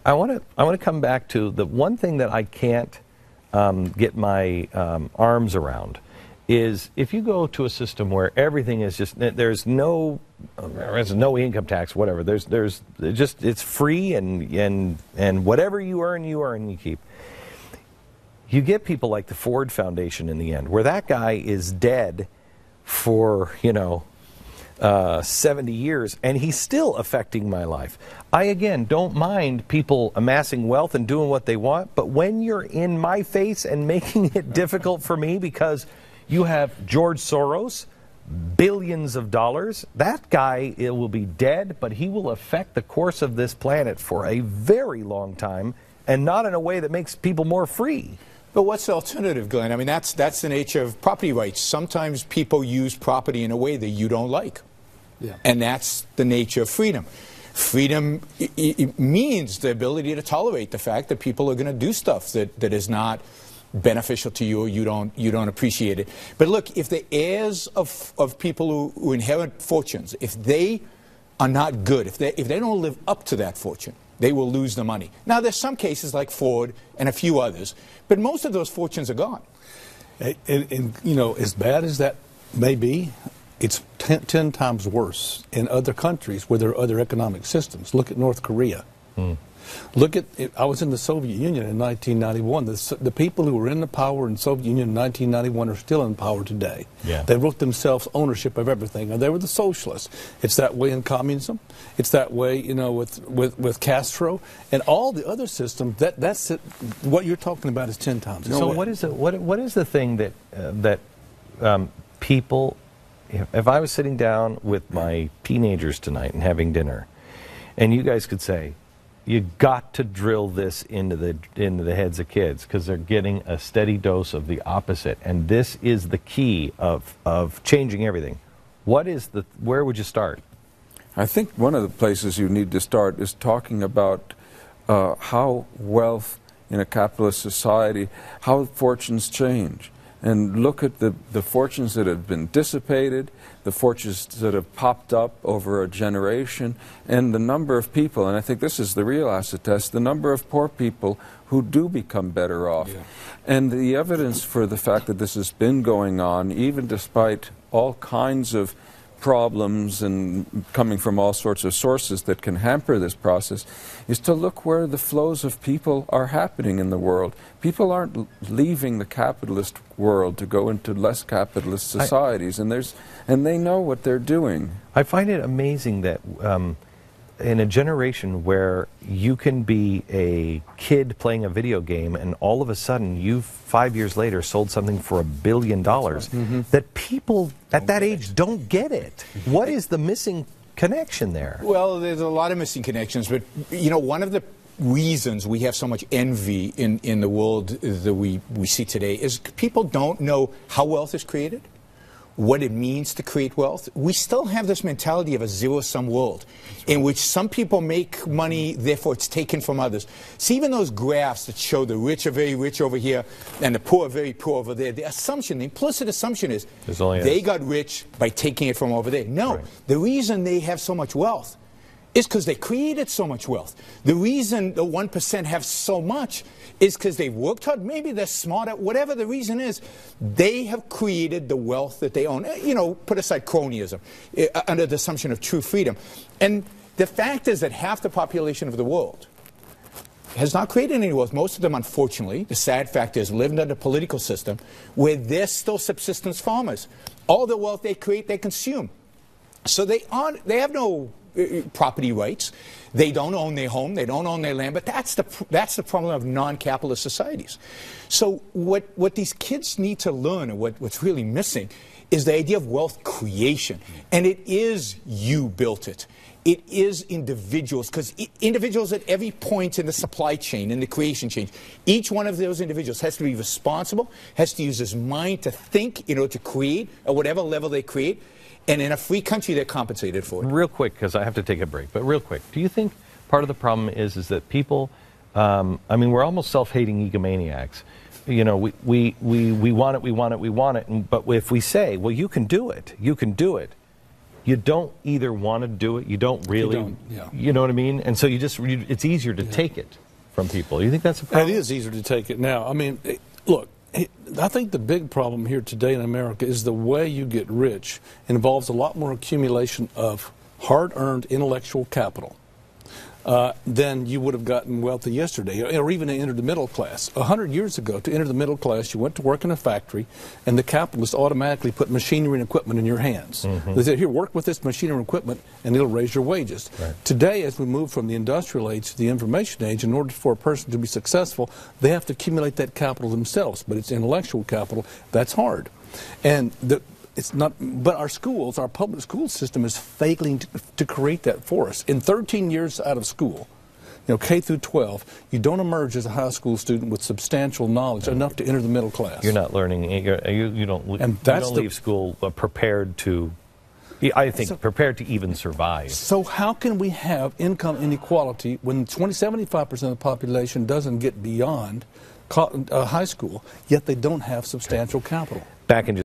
I want to come back to the one thing that I can't get my arms around is if you go to a system where everything is just there's no income tax, whatever. There's just it's free and whatever you earn you keep. You get people like the Ford Foundation in the end, where that guy is dead for 70 years, and he's still affecting my life. I, again, don't mind people amassing wealth and doing what they want, but when you're in my face and making it difficult for me because you have George Soros, billions of dollars, that guy will be dead, but he will affect the course of this planet for a very long time, and not in a way that makes people more free. But what's the alternative, Glenn? I mean, that's the nature of property rights. Sometimes people use property in a way that you don't like. Yeah. And that's the nature of freedom. Freedom it means the ability to tolerate the fact that people are going to do stuff that is not beneficial to you or you don't appreciate it. But look, if the heirs of people who inherit fortunes, if they are not good, if they don't live up to that fortune, they will lose the money. Now, there's some cases like Ford and a few others, but most of those fortunes are gone. And as bad as that may be, it's 10 times worse in other countries where there are other economic systems. Look at North Korea. Look at, I was in the Soviet Union in 1991. The people who were in the power in the Soviet Union in 1991 are still in power today. Yeah. They wrote themselves ownership of everything, and they were the socialists. It's that way in communism. It's that way, with Castro and all the other systems. That's it. What you're talking about is 10 times. So what is the thing that people? If I was sitting down with my teenagers tonight and having dinner, and you guys could say, you got to drill this into the heads of kids because they're getting a steady dose of the opposite, and this is the key of changing everything. Where would you start? I think one of the places you need to start is talking about how wealth in a capitalist society, how fortunes change. And look at the fortunes that have been dissipated, the fortunes that have popped up over a generation, and the number of people, and I think this is the real acid test, the number of poor people who do become better off. Yeah. And the evidence for the fact that this has been going on, even despite all kinds of problems and coming from all sorts of sources that can hamper this process, is to look where the flows of people are happening in the world. People aren't leaving the capitalist world to go into less capitalist societies, and they know what they're doing. I find it amazing that in a generation where you can be a kid playing a video game and all of a sudden you've 5 years later sold something for $1 billion, that people at that age don't get it. What is the missing connection there? Well, there's a lot of missing connections, but one of the reasons we have so much envy in the world that we see today is people don't know how wealth is created, what it means to create wealth. We still have this mentality of a zero-sum world in which some people make money, therefore it's taken from others. See, even those graphs that show the rich are very rich over here and the poor are very poor over there, the implicit assumption is they got rich by taking it from over there. No, the reason they have so much wealth is because they created so much wealth. The reason the 1% have so much is because they worked hard. Maybe they're smarter. Whatever the reason is, they have created the wealth that they own. Put aside cronyism, under the assumption of true freedom. And the fact is that half the population of the world has not created any wealth. Most of them, unfortunately, the sad fact is, live under a political system where they're still subsistence farmers. All the wealth they create, they consume. So they have no property rights. They don't own their home. They don't own their land. But that's the problem of non-capitalist societies. So what these kids need to learn, and what's really missing, is the idea of wealth creation. And it is you built it. It is individuals, because individuals at every point in the supply chain, in the creation chain, each one of those individuals has to be responsible, has to use his mind to think in order to create at whatever level they create. And in a free country, they're compensated for it. Real quick, because I have to take a break, but real quick, do you think part of the problem is that people, we're almost self-hating egomaniacs. We want it, we want it, we want it, but if we say, well, you can do it, you don't either want to do it, you don't really, don't, yeah. you know what I mean? And so it's easier to take it from people. You think that's a problem? It is easier to take it now. I mean, look, I think the big problem here today in America is the way you get rich involves a lot more accumulation of hard-earned intellectual capital than you would have gotten wealthy yesterday, or even to enter the middle class. 100 years ago, to enter the middle class, you went to work in a factory, and the capitalist automatically put machinery and equipment in your hands. They said, here, work with this machinery and equipment, and it'll raise your wages. Right. Today, as we move from the industrial age to the information age, in order for a person to be successful, they have to accumulate that capital themselves, but it's intellectual capital. That's hard. And it's not, but our schools, our public school system is failing to create that for us. In 13 years out of school, K through 12, you don't emerge as a high school student with substantial knowledge enough to enter the middle class. You're not learning. You don't leave school prepared to. I think prepared to even survive. So how can we have income inequality when 75% of the population doesn't get beyond high school, yet they don't have substantial capital? Back in